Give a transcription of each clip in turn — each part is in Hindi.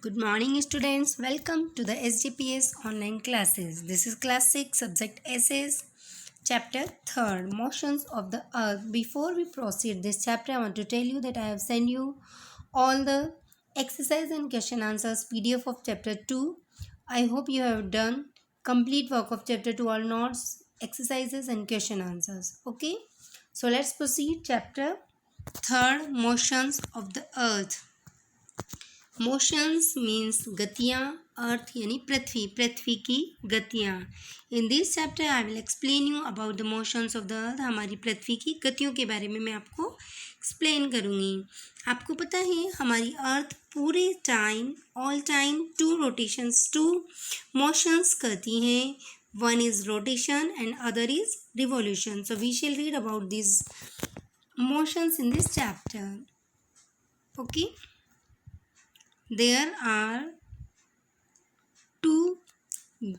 Good morning, students. Welcome to the SGPS online classes. This is class 6, subject essays, chapter 3rd, Motions of the Earth. Before we proceed this chapter, I want to tell you that I have sent you all the exercise and question answers PDF of chapter 2. I hope you have done complete work of chapter 2, all notes, exercises and question answers. Okay. So let's proceed. Chapter 3rd, Motions of the Earth. Motions means गतियाँ, अर्थ यानी पृथ्वी की गतियाँ. In this chapter I will explain you about the motions of the Earth. हमारी पृथ्वी की गतियों के बारे में मैं आपको एक्सप्लेन करूँगी. आपको पता है हमारी अर्थ पूरे time all time two rotations, two motions करती हैं. One is rotation and other is revolution. So we shall read about this motions in this chapter. Okay. There are two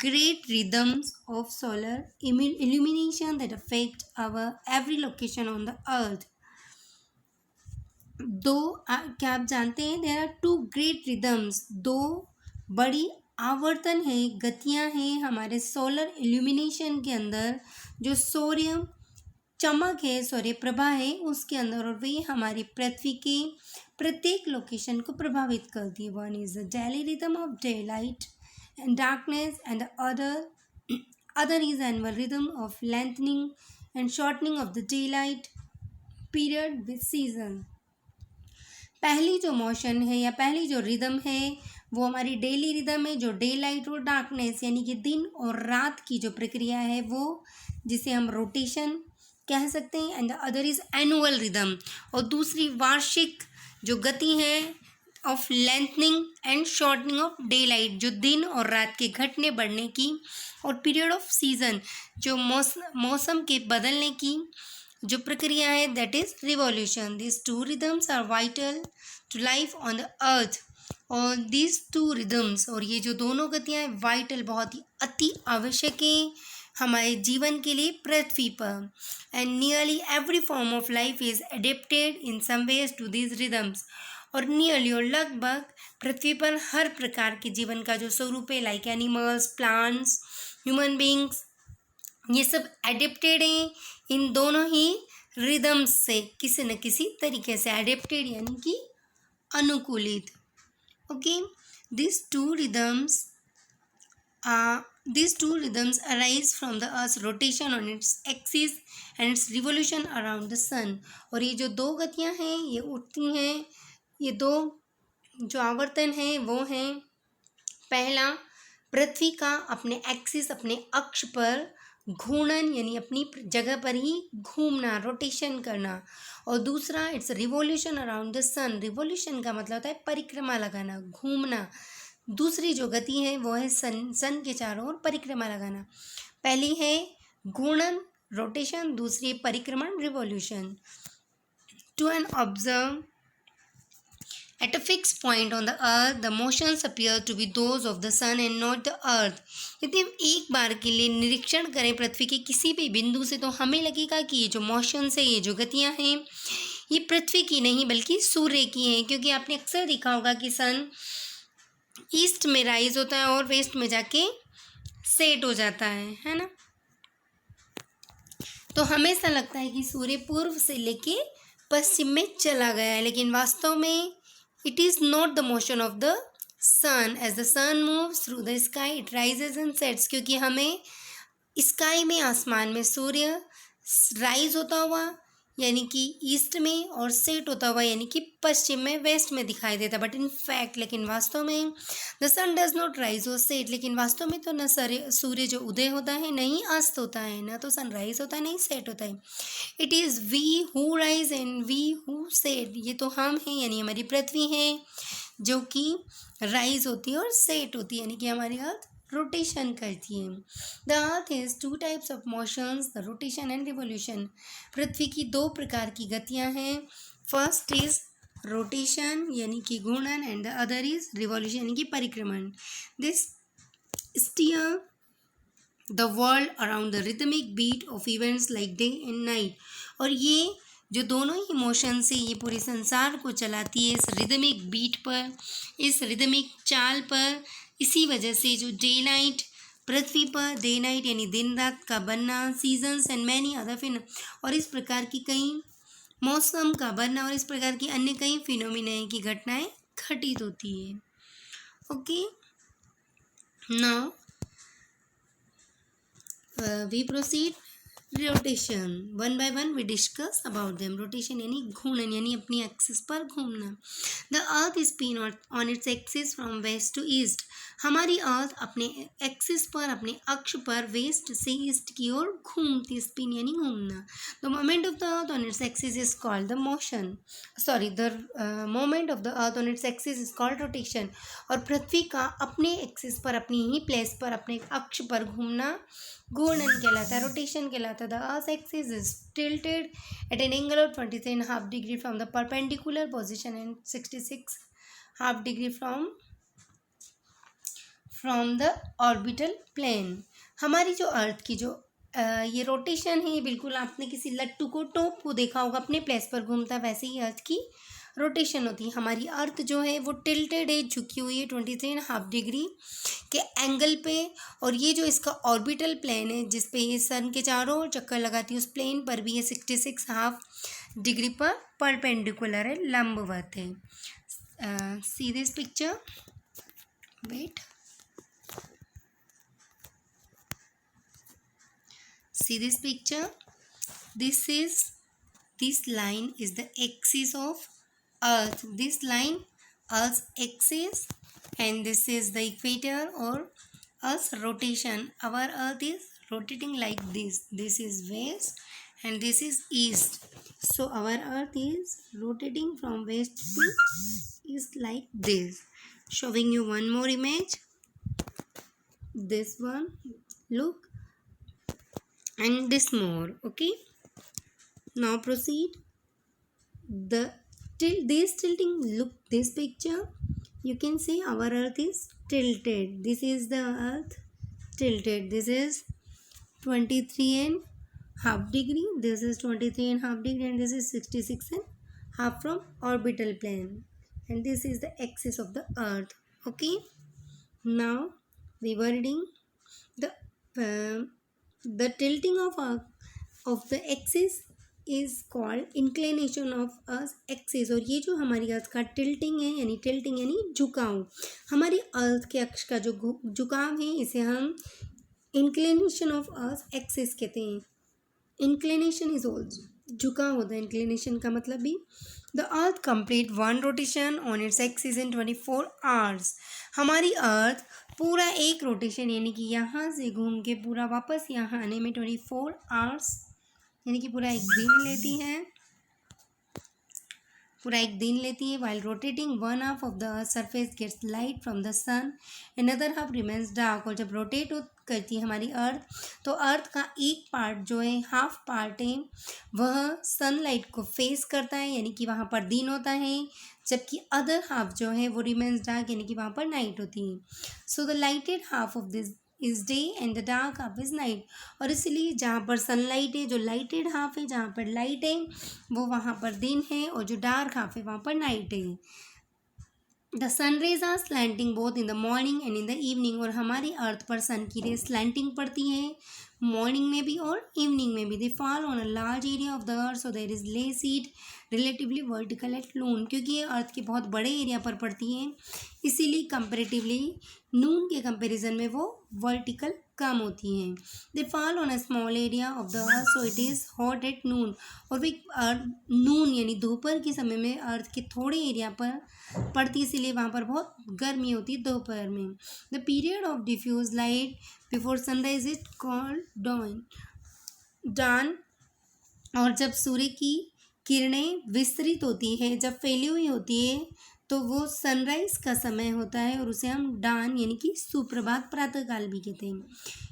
great rhythms of solar illumination that affect our every location on the earth. क्या आप जानते हैं there are two great rhythms, दो बड़ी आवर्तन है, गतियां हैं हमारे सोलर इल्यूमिनेशन के अंदर, जो सूर्य चमक है, सूर्य प्रभा है उसके अंदर, और वे हमारी पृथ्वी के प्रत्येक लोकेशन को प्रभावित करती है. One is the daily rhythm of day light and darkness and the other is annual rhythm of lengthening and shortening of the day light period with season. पहली जो मोशन है या पहली जो रिदम है वो हमारी डेली रिदम है, जो डे लाइट और डार्कनेस यानी कि दिन और रात की जो प्रक्रिया है वो, जिसे हम रोटेशन कह सकते हैं. And the other is annual rhythm, और दूसरी वार्षिक जो गति है of lengthening and shortening of day light, जो दिन और रात के घटने बढ़ने की, और पीरियड ऑफ सीजन जो मौसम के बदलने की जो प्रक्रिया है, that is revolution. This two rhythms are vital to life on the earth. और दिस टू रिदम्स, और ये जो दोनों गतियाँ हैं वाइटल, बहुत ही अति आवश्यक है हमारे जीवन के लिए पृथ्वी पर. And nearly every form of life is adapted in some ways to this rhythms. और नियरली और लगभग पृथ्वी पर हर प्रकार के जीवन का जो स्वरूप है, like animals, plants, human beings, ये सब एडेप्टेड हैं इन दोनों ही रिदम्स से, किसी न किसी तरीके से एडेप्टेड यानी कि अनुकूलित. Okay. These two rhythms arise from the Earth's rotation on its axis and its revolution around the sun. और ये जो दो गतियाँ हैं ये उठती हैं, ये दो जो आवर्तन हैं वो हैं, पहला पृथ्वी का अपने एक्सिस, अपने अक्ष पर घूर्णन यानी अपनी जगह पर ही घूमना, रोटेशन करना, और दूसरा its revolution around the sun. Revolution का मतलब होता है परिक्रमा लगाना, घूमना. दूसरी जो गति है वो है सन के चारों ओर परिक्रमा लगाना. पहली है घूर्णन, रोटेशन, दूसरी है परिक्रमण, revolution. To an observe at a fixed point on the earth, the motions appear to be those of the sun and not the earth. यदि हम एक बार के लिए निरीक्षण करें पृथ्वी के किसी भी बिंदु से, तो हमें लगेगा कि ये जो मोशंस है, ये जो गतियाँ हैं, ये पृथ्वी की नहीं बल्कि सूर्य की हैं. क्योंकि आपने अक्सर देखा होगा कि सन ईस्ट में राइज होता है और वेस्ट में जाके सेट हो जाता है ना. तो हमेशा लगता है कि सूर्य पूर्व से लेके पश्चिम में चला गया है, लेकिन वास्तव में it is not the motion of the sun. As the sun moves through the sky, it rises and sets. क्योंकि हमें स्काई में, आसमान में सूर्य राइज होता हुआ यानी कि ईस्ट में, और सेट होता हुआ यानी कि पश्चिम में, वेस्ट में दिखाई देता. बट इन फैक्ट, लेकिन वास्तव में the sun does not rise और सेट. लेकिन वास्तव में तो न सूर्य जो उदय होता है, न ही अस्त होता है, न तो सनराइज होता है, न ही सेट होता है. It is we who rise and we who set. ये तो हम हैं यानी हमारी पृथ्वी है जो कि राइज होती है और सेट होती है यानी कि हमारी अर्थ रोटेशन करती है. The Earth is two types of motions, the rotation and revolution. पृथ्वी की दो प्रकार की गतियाँ हैं. फर्स्ट इज रोटेशन यानी कि घूर्णन, and the other is revolution यानी कि परिक्रमण. This steer the world around the rhythmic beat of events like day and night. और ये जो दोनों ही मोशन से ये पूरे संसार को चलाती है, इस रिदमिक बीट पर, इस रिदमिक चाल पर। इसी वजह से जो डे नाइट पृथ्वी पर, डे नाइट यानी दिन रात का बनना, seasons and many other fin, और इस प्रकार की कई मौसम का बनना और इस प्रकार की अन्य कई फिनोमिना की घटनाएं घटित होती है। Okay, now we proceed rotation. One by one we discuss about them. Rotation यानी घूर्णन, यानी अपनी एक्सिस पर घूमना। The earth spin on its axis from west to east. हमारी अर्थ अपने एक्सिस पर, अपने अक्ष पर वेस्ट से ईस्ट की ओर घूमती, स्पिन यानी घूमना। The moment of the earth on its axis is called the motion, sorry the moment of the earth on its axis is called rotation. और पृथ्वी का अपने एक्सिस पर, अपनी ही प्लेस पर, अपने अक्ष पर घूमना घूर्णन कहलाता है, रोटेशन कहलाता है। The earth axis is tilted at an angle of 23.5 degree from the perpendicular position and 66.5 degree from the orbital plane। हमारी जो अर्थ की जो ये रोटेशन है, बिल्कुल आपने किसी लट्टू को, टॉप को देखा होगा अपने प्लेस पर घूमता, वैसे ही अर्थ की रोटेशन होती है। हमारी अर्थ जो है वो टिल्टेड है, झुकी हुई है 23.5 डिग्री के एंगल पे। और ये जो इसका ऑर्बिटल प्लेन है, जिस पे ये सन के चारों ओर चक्कर लगाती है, उस प्लेन पर भी ये 66.5 डिग्री पर परपेंडिकुलर है, लंबवत है। See this picture, wait, see this picture. This line is the axis of earth. This line earth's axis, and this is the equator or earth's rotation. Our earth is rotating like this. This is west and this is east. So our earth is rotating from west to east like this. Showing you one more image. This one, look, and this more. Okay, now proceed. This tilting, look this picture, you can see our earth is tilted. This is the earth tilted. This is 23.5 degree, this is 23.5 degree, and this is 66.5 from orbital plane, and this is the axis of the earth. Okay, now we were reading the tilting of the axis is called inclination of earth axis। और ये जो हमारी अर्थ का टिल्टिंग है, यानी टिल्टिंग यानी झुकाव, हमारी अर्थ के अक्ष का जो झुकाव है, इसे हम इंक्लिनेशन ऑफ अर्थ एक्सिस कहते हैं। इंक्लिनेशन इज ऑल्सो झुकाव होता है, इंक्लिनेशन का मतलब भी। The earth complete one rotation on its axis in 24 hours. हमारी अर्थ पूरा एक रोटेशन यानी कि यहाँ से घूम के पूरा वापस यहाँ आने में 24 आवर्स यानी कि पूरा एक दिन लेती है, पूरा एक दिन लेती है। While rotating one half of the surface gets light from the sun, another half remains dark. और जब रोटेट करती है हमारी अर्थ, तो अर्थ का एक पार्ट जो है, हाफ पार्ट है, वह सनलाइट को फेस करता है, यानी कि वहाँ पर दिन होता है, जबकि अदर हाफ जो है वो रिमेन्स डार्क, यानी कि वहाँ पर नाइट होती है। So the lighted half of this is day and the dark half is night. और इसलिए जहाँ पर सनलाइट है, जो लाइटेड हाफ है, जहाँ पर लाइट है, वो वहाँ पर दिन है, और जो डार्क हाफ है वहाँ पर नाइट है। The sun rays are slanting both in the morning and in the evening. और हमारी अर्थ पर सन की रेज स्लैंटिंग पड़ती है, मॉर्निंग में भी और इवनिंग में भी। They fall on a large area of the earth, so there is less heat relatively vertical at noon. क्योंकि ये अर्थ के बहुत बड़े एरिया पर पड़ती हैं, इसीलिए कंपेरेटिवली नून के कंपैरिजन में वो वर्टिकल कम होती हैं। दे fall on a small area of the earth, so it is hot at noon. और वे नून यानी दोपहर के समय में अर्थ के थोड़े एरिया पर पड़ती है, इसीलिए वहाँ पर बहुत गर्मी होती है दोपहर में। The period of diffuse light before sunrise is called dawn. और जब सूर्य की किरणें विस्तृत होती है, जब फैली हुई होती है, तो वो सनराइज का समय होता है, और उसे हम डान यानी कि सुप्रभात, प्रातःकाल भी कहते हैं।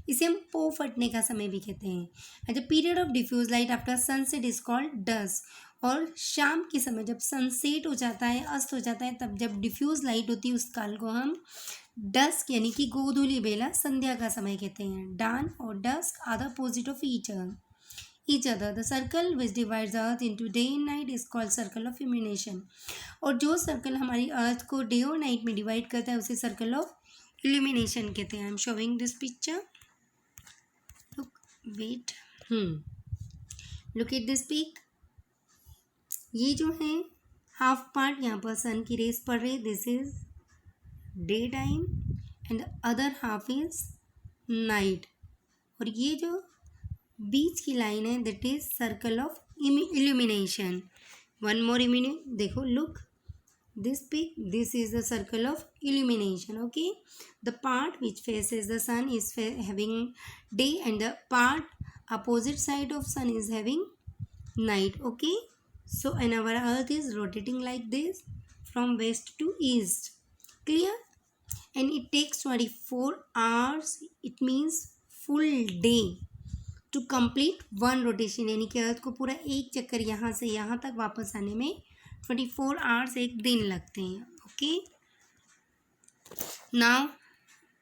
इसे हम पो फटने का समय भी कहते हैं। At the period of diffuse light after sunset is called dusk. और शाम के समय जब सनसेट हो जाता है, अस्त हो जाता है, तब जब डिफ्यूज लाइट होती है, उस काल को हम डस्क यानी कि गोधूली बेला, संध्या का समय कहते हैं। डान और dusk are the opposite of each other. each other. The circle which divides earth into day and night is called circle of illumination. और जो सर्कल हमारी अर्थ को डे और नाइट में डिवाइड करता है उसे सर्कल ऑफ इल्यूमिनेशन कहते हैं. I am showing this picture. Look, wait, look at this pic. ये जो है हाफ पार्ट, यहाँ पर सन की रेस पड़ रही, this is day time and other half is night. और ये जो बीच की लाइन है that is circle of illumination. One more देखो, look this peak, this is the circle of illumination. Okay, the part which faces the sun is having day and the part opposite side of sun is having night. Okay, so and our earth is rotating like this from west to east. Clear? And it takes 24 hours, it means full day to complete one rotation. यानी कि अर्थ को पूरा एक चक्कर यहाँ से यहाँ तक वापस आने में 24 आवर्स, एक दिन लगते हैं. Okay, now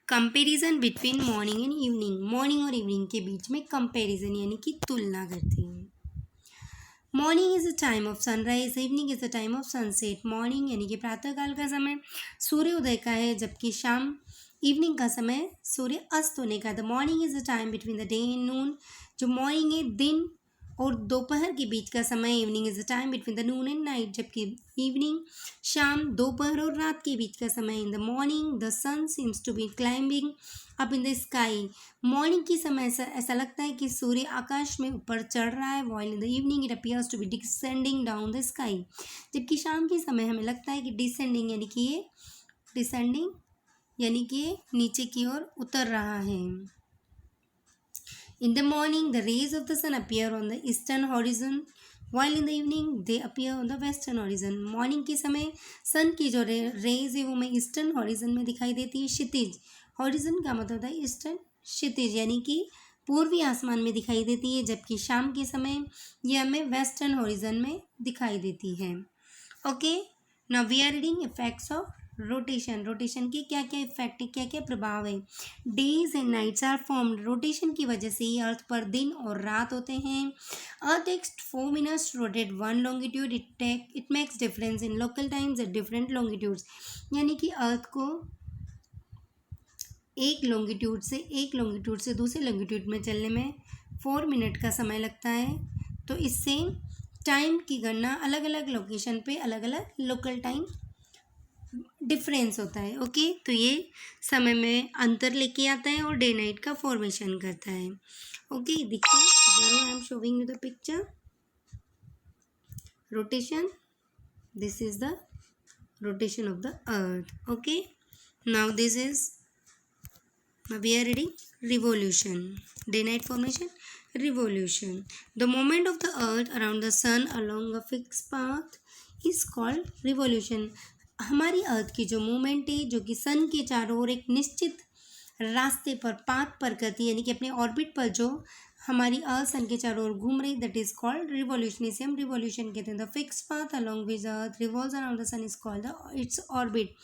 comparison between morning and evening. Morning और इवनिंग के बीच में कंपेरिजन यानी कि तुलना करते हैं. Morning is a time of sunrise, evening is a time of sunset. Morning यानी कि प्रातःकाल का समय सूर्योदय का है, जबकि शाम इवनिंग का समय सूर्य अस्त होने का. The morning is a time between the day and noon. जो मॉर्निंग है दिन और दोपहर के बीच का समय. Evening is the time between the noon and night. जबकि इवनिंग शाम दोपहर और रात के बीच का समय. In the morning the sun seems to be climbing up in the sky. Morning की समय ऐसा लगता है कि सूर्य आकाश में ऊपर चढ़ रहा है. While in the evening it appears to be descending down the sky. जबकि शाम के समय हमें लगता है कि डिसेंडिंग यानी कि ये डिसेंडिंग यानी कि ये नीचे की ओर उतर रहा है. In the morning, the rays of the sun appear on the eastern horizon, while in the evening they appear on the western horizon. Morning के समय सन की जो रेज है वो हमें ईस्टर्न हॉरिजन में दिखाई देती है. क्षितिज, हॉरिजन का मतलब होता है ईस्टर्न, क्षितिज यानी कि पूर्वी आसमान में दिखाई देती है. जबकि शाम के समय ये हमें वेस्टर्न हॉरिजन में दिखाई देती है. Okay, now we are reading effects of rotation. Rotation के क्या क्या इफेक्ट है, क्या क्या प्रभाव है. Days and nights are formed. Rotation की वजह से ही अर्थ पर दिन और रात होते हैं. Earth takes 4 minutes rotate one longitude. It makes difference in local times at different longitudes. यानी कि अर्थ को एक लॉन्गिट्यूड से दूसरे लॉन्गिट्यूड में चलने में 4 मिनट का समय लगता है. तो इससे टाइम की गणना अलग अलग लोकेशन पे अलग अलग लोकल टाइम डिफरेंस होता है. ओके, तो ये समय में अंतर लेके आता है और डे नाइट का फॉर्मेशन करता है. ओके, देखिए, I am showing you the picture. Rotation, this is the rotation of the earth. Okay, now this is we are reading revolution. Day night formation, revolution. The moment of the earth around the sun along a fix path is called revolution. हमारी अर्थ की जो मूवमेंट है जो कि सन के चारों ओर एक निश्चित रास्ते पर पाथ पर करती है यानी कि अपने ऑर्बिट पर जो हमारी अर्थ सन के चारों ओर घूम रही, दैट इज कॉल्ड रिवोल्यूशन. इसे हम रिवोल्यूशन कहते हैं. The fix path along which earth revolves around the sun is called its orbit.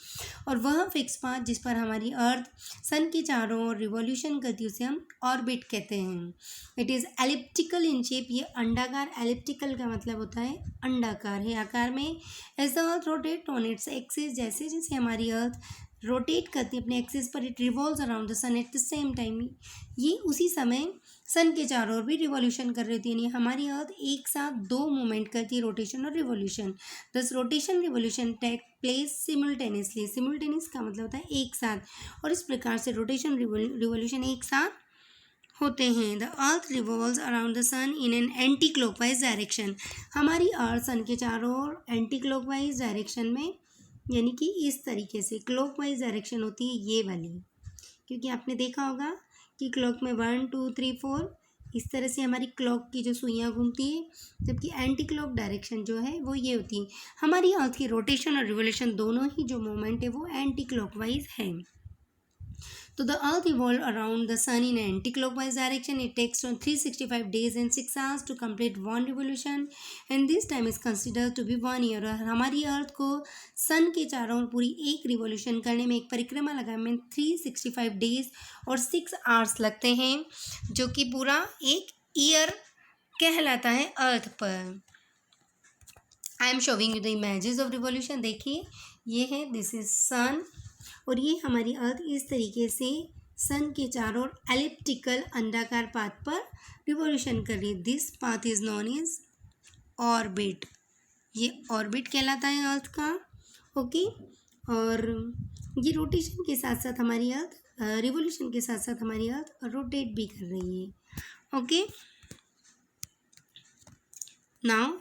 और वह फिक्स पाथ जिस पर हमारी अर्थ सन के चारों ओर रिवोल्यूशन करती है उसे हम ऑर्बिट कहते हैं. It is elliptical in shape. ये अंडाकार, एलिप्टिकल का मतलब होता है अंडाकार है आकार में. As the earth rotate on its axis. जैसे जैसे हमारी अर्थ रोटेट करती है अपने एक्सिस पर, it revolves around the sun at the same time. ये उसी समय सन के चारों ओर भी रिवॉल्यूशन कर रही थी. यानी हमारी अर्थ एक साथ दो मूवमेंट करती है, रोटेशन और revolution. This rotation revolution take place simultaneously. Simultaneous का मतलब होता है एक साथ, और इस प्रकार से रोटेशन रिवॉल्यूशन एक साथ होते हैं. The earth revolves around the sun in an anti clockwise direction. हमारी अर्थ सन के चारों ओर एंटी क्लॉकवाइज डायरेक्शन में, यानी कि इस तरीके से क्लॉकवाइज डायरेक्शन होती है ये वाली, क्योंकि आपने देखा होगा कि क्लॉक में 1 2 3 4 इस तरह से हमारी क्लॉक की जो सुइयाँ घूमती है, जबकि एंटी क्लॉक डायरेक्शन जो है वो ये होती है. हमारी अर्थ की रोटेशन और रिवोल्यूशन दोनों ही जो मोमेंट है वो एंटी क्लॉकवाइज है. So the earth evolved around the sun in an anti-clockwise direction. It takes 365 days and 6 hours to complete one revolution, and this time is considered to be 1 year. और हमारी अर्थ को सन के चारों ओर पूरी एक रिवोल्यूशन करने में, एक परिक्रमा लगाने में 365 डेज और 6 आवर्स लगते हैं, जो कि पूरा एक ईयर कहलाता है अर्थ पर। I am showing you the images of revolution. देखिए ये है, दिस इज सन, और ये हमारी अर्थ इस तरीके से सन के चारों ओर एलिप्टिकल अंडाकार पाथ पर रिवॉल्यूशन कर रही है। This path is known as orbit. ये ऑर्बिट कहलाता है अर्थ का। ओके, और ये रोटेशन के साथ साथ हमारी अर्थ रिवॉल्यूशन के साथ साथ हमारी अर्थ रोटेट भी कर रही है। Okay, now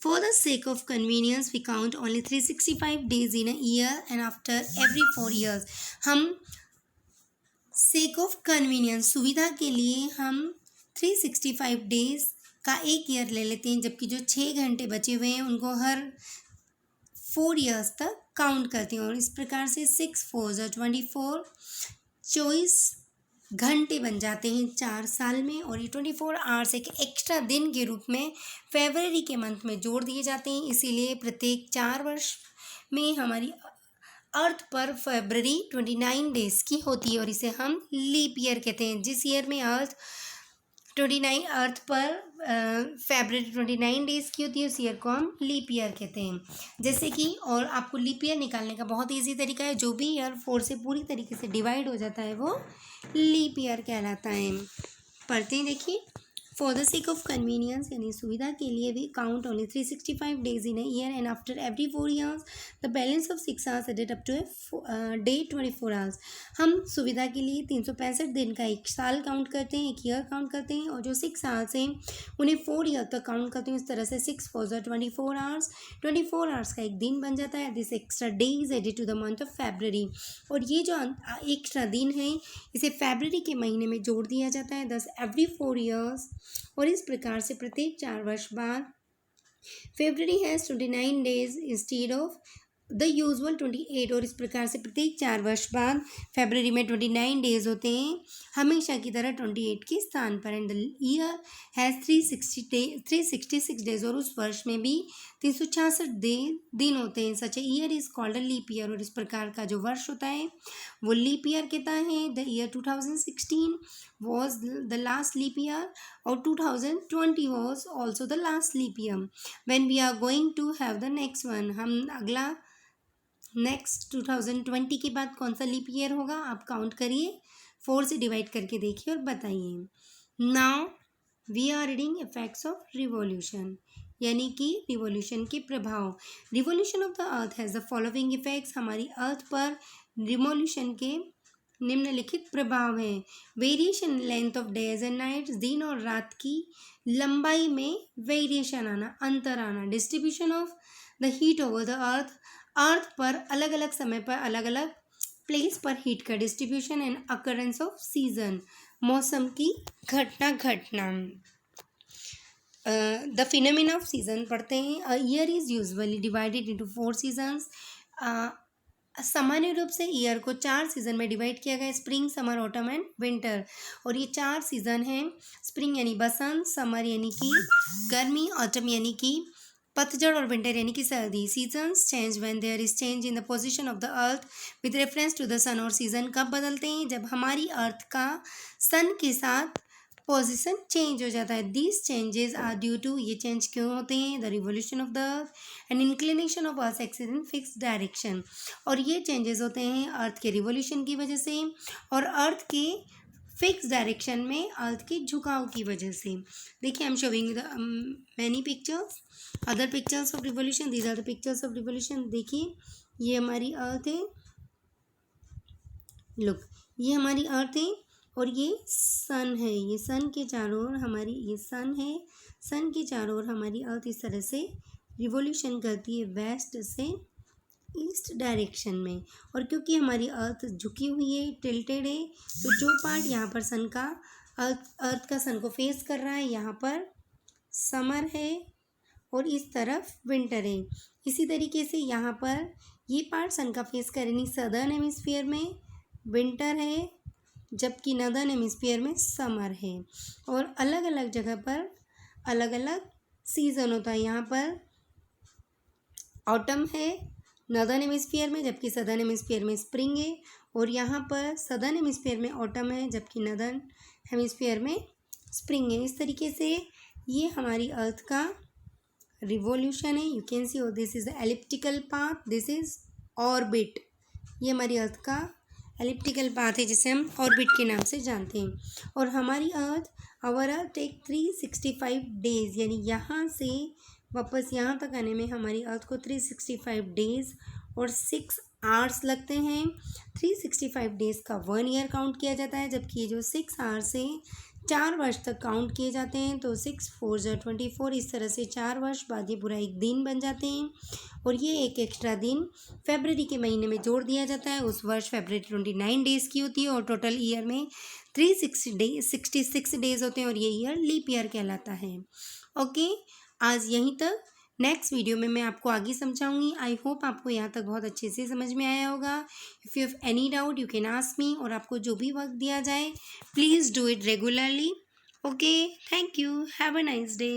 for the sake of convenience we count only 365 days in a year and after every 4 years हम sake of convenience सुविधा के लिए हम 365 डेज का एक ईयर ले लेते हैं, जबकि जो 6 घंटे बचे हुए हैं उनको हर 4 ईयर्स तक काउंट करते हैं। और इस प्रकार से 6 4 24 24 घंटे बन जाते हैं 4 साल में, और ये 24 आवर्स एक एक्स्ट्रा दिन के रूप में फरवरी के मंथ में जोड़ दिए जाते हैं। इसीलिए प्रत्येक 4 वर्ष में हमारी अर्थ पर फरवरी 29 डेज की होती है, और इसे हम लीप ईयर कहते हैं। जिस ईयर में अर्थ पर फरवरी 29 डेज की होती है उस ईयर को हम लीप ईयर कहते हैं। जैसे कि, और आपको लीप ईयर निकालने का बहुत ईजी तरीका है, जो भी ईयर 4 से पूरी तरीके से डिवाइड हो जाता है वो लीप ईयर कहलाता है। पढ़ते हैं, देखिए, for the sake of convenience यानी सुविधा के लिए we count only 365 days in a year and after every 4 years the balance of 6 hours added up to day 24 hours. हम सुविधा के लिए 365 दिन का एक साल काउंट करते हैं, एक ईयर काउंट करते हैं, और जो 6 आवर्स हैं उन्हें 4 ईयर तक काउंट करते हैं। इस तरह से 6 4 24 आवर्स, 24 आवर्स का एक दिन बन जाता है। This extra day is added to the month of February, और ये जो एक्स्ट्रा दिन है इसे फरवरी के महीने में जोड़ दिया जाता है। दस एवरी 4 ईयर्स, और इस प्रकार से प्रत्येक 4 वर्ष बाद February has 29 days instead of the usual 28, और इस प्रकार से प्रत्येक 4 वर्ष बाद फरवरी में 29 डेज होते हैं हमेशा की तरह 28 के स्थान पर। And the year has 366 days, और उस वर्ष में भी 366 दिन होते हैं। Such a year is called a leap year, और इस प्रकार का जो वर्ष होता है वो लीप ईयर कहता है। The year 2016 was the last leap year, और 2020 was also the last leap year. When we are going to have the next one, हम अगला नेक्स्ट 2020 के बाद कौन सा लीप ईयर होगा आप काउंट करिए, 4 से डिवाइड करके देखिए और बताइए। Now we are reading effects of revolution, यानी कि रिवॉल्यूशन के प्रभाव। Revolution of the earth has the following effects. हमारी अर्थ पर रिवॉल्यूशन के निम्नलिखित प्रभाव हैं। Variation length of days and nights, दिन और रात की लंबाई में वेरिएशन आना, अंतर आना। Distribution of the heat over the Earth, Earth पर अलग अलग समय पर अलग अलग प्लेस पर हीट का distribution. And occurrence off season, मौसम की घटना। द फिनोमेना ऑफ सीजन पढ़ते हैं। A year is usually divided into 4 seasons. सामान्य रूप से ईयर को 4 सीजन में डिवाइड किया गया, spring, summer, autumn and winter. और ये 4 सीजन हैं, स्प्रिंग यानी बसंत, समर यानी कि गर्मी, ऑटम यानी कि पतझड़, और विंटर यानी कि सर्दी। Seasons change when there is change in the position of the Earth with reference to the sun. और सीजन कब बदलते हैं, जब हमारी अर्थ का सन के साथ पोजीशन चेंज हो जाता है। These changes are due to, ये चेंज क्यों होते हैं, the revolution of the earth and inclination of earth axis in fix direction. और ये चेंजेस होते हैं अर्थ के रिवोल्यूशन की वजह से और अर्थ के फिक्स डायरेक्शन में अर्थ के झुकाव की वजह से। देखिए, I am showing the many pictures, other pictures of revolution, these are the pictures of revolution. देखिए, ये हमारी अर्थ है, लुक, ये हमारी अर्थ है, और ये सन है। ये सन के चारों ओर हमारी, ये सन है, सन के चारों ओर हमारी अर्थ इस तरह से रिवोल्यूशन करती है वेस्ट से ईस्ट डायरेक्शन में। और क्योंकि हमारी अर्थ झुकी हुई है, टिल्टेड है, तो जो पार्ट यहाँ पर सन का अर्थ का सन को फेस कर रहा है, यहाँ पर समर है और इस तरफ विंटर है। इसी तरीके से यहाँ पर ये पार्ट सन का फेस कर यानी सदर्न हेमिस्फीयर में विंटर है, जबकि नॉर्दर्न हेमिस्फीयर में समर है। और अलग अलग जगह पर अलग अलग सीजन होता है। यहाँ पर ऑटम है नॉर्दर्न हेमिस्फीयर में, जबकि सदर्न हेमिस्फीयर में स्प्रिंग है। और यहाँ पर सदर्न हेमिस्फीयर में ऑटम है, जबकि नॉर्दर्न हेमिस्फीयर में स्प्रिंग है। इस तरीके से ये हमारी अर्थ का रिवॉल्यूशन है। You can see this is elliptical path, this is orbit. ये हमारी अर्थ का एलिप्टिकल पाथ है जिसे हम ऑर्बिट के नाम से जानते हैं। और हमारी अर्थ, आवर अर्थ टेक 365 डेज, यानी यहाँ से वापस यहाँ तक आने में हमारी अर्थ को 365 डेज और 6 आवर्स लगते हैं। 365 डेज का 1 ईयर काउंट किया जाता है, जबकि ये जो 6 आवर्स से 4 वर्ष तक काउंट किए जाते हैं। तो 6 4 24, इस तरह से 4 वर्ष बाद ये पूरा एक दिन बन जाते हैं। और ये एक एक्स्ट्रा दिन फरवरी के महीने में जोड़ दिया जाता है। उस वर्ष फरवरी 29 डेज़ की होती है और टोटल ईयर में 66 डेज़ होते हैं और ये ईयर लीप ईयर कहलाता है। ओके, आज यहीं तक। नेक्स्ट वीडियो में मैं आपको आगे समझाऊंगी। आई होप आपको यहाँ तक बहुत अच्छे से समझ में आया होगा। If you have any doubt you can ask me, और आपको जो भी वर्क दिया जाए please do it regularly. Okay, thank you, have a nice day.